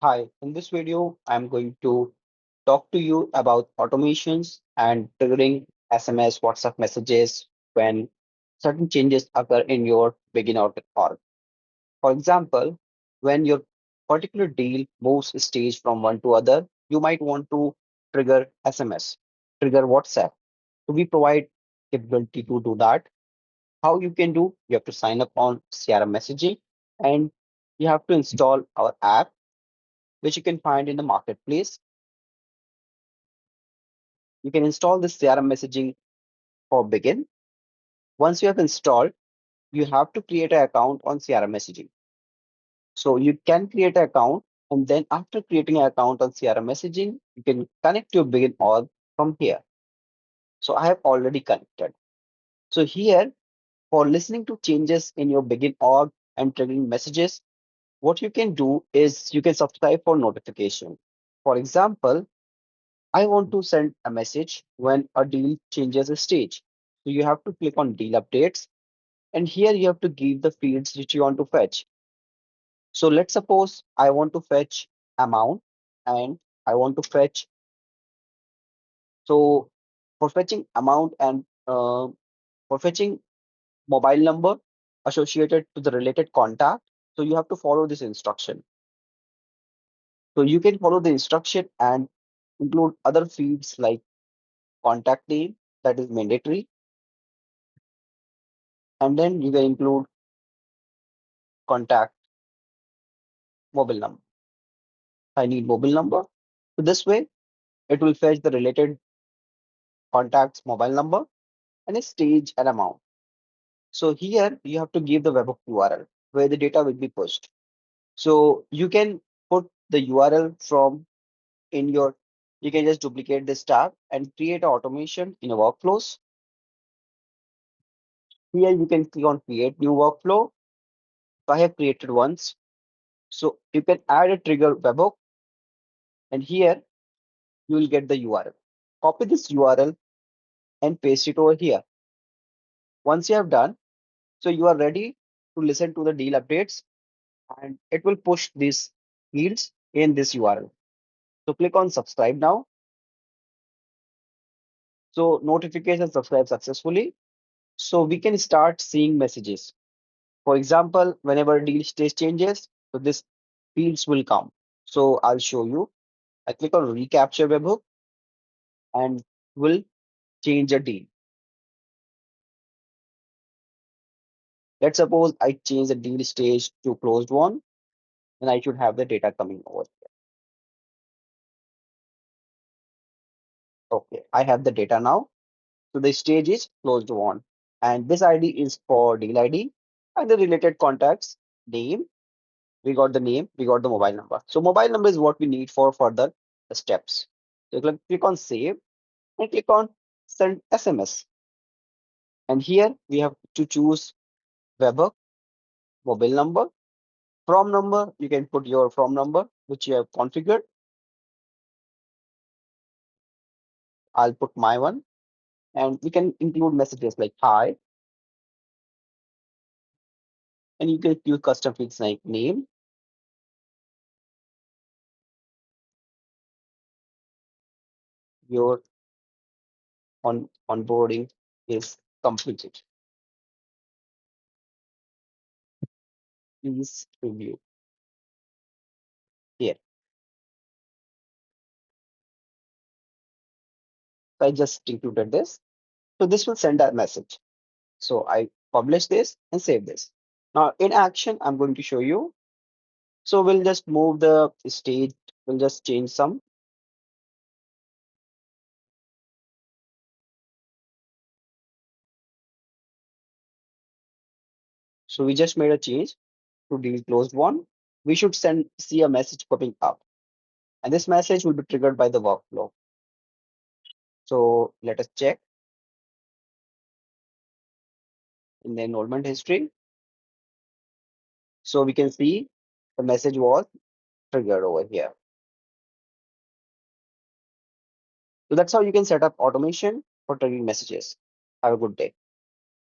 Hi, in this video, I'm going to talk to you about automations and triggering SMS, WhatsApp messages when certain changes occur in your Begin org. For example, when your particular deal moves stage from one to other, you might want to trigger SMS, trigger WhatsApp. So we provide capability to do that. How you can do? You have to sign up on CRM messaging and you have to install our app, which you can find in the marketplace. You can install this CRM messaging for Begin. Once you have installed, you have to create an account on CRM messaging. So you can create an account, and then after creating an account on CRM messaging, you can connect your Begin org from here. So I have already connected. So here, for listening to changes in your Begin org and triggering messages, what you can do is you can subscribe for notification. For example, I want to send a message when a deal changes a stage. So you have to click on deal updates, and here you have to give the fields which you want to fetch. So let's suppose I want to fetch amount and I want to fetch. So for fetching amount and for fetching mobile number associated to the related contact, so you have to follow this instruction. So you can follow the instruction and include other fields like contact name, that is mandatory, and then you can include contact mobile number. I need mobile number. So this way it will fetch the related contact's mobile number and a stage and amount. So here you have to give the webhook URL where the data will be pushed. So you can put the URL from in your, you can just duplicate this tab and create an automation in a workflows. Here you can click on create new workflow. So I have created once. So you can add a trigger webhook and here you will get the URL. Copy this URL and paste it over here. Once you have done, so you are ready to listen to the deal updates and it will push these fields in this URL. So click on subscribe now. So notification subscribe successfully. So we can start seeing messages. For example, whenever deal stage changes, so this fields will come. So I'll show you. I click on recapture webhook and will change a deal. Let's suppose I change the deal stage to closed one, and I should have the data coming over here. Okay, I have the data now. So the stage is closed one. And this ID is for deal ID and the related contacts name. We got the name, we got the mobile number. So mobile number is what we need for further steps. So click on save and click on send SMS. And here we have to choose webhook, mobile number, from number. You can put your from number, which you have configured. I'll put my one. And we can include messages like hi. And you can use custom fields like name, your onboarding is completed. Please review here. So I just included this. So this will send a message. So I publish this and save this. Now in action, I'm going to show you. So we'll just move the stage. We'll just change some. So we just made a change to deal closed one. We should see a message popping up. And this message will be triggered by the workflow. So let us check in the enrollment history. So we can see the message was triggered over here. So that's how you can set up automation for triggering messages. Have a good day.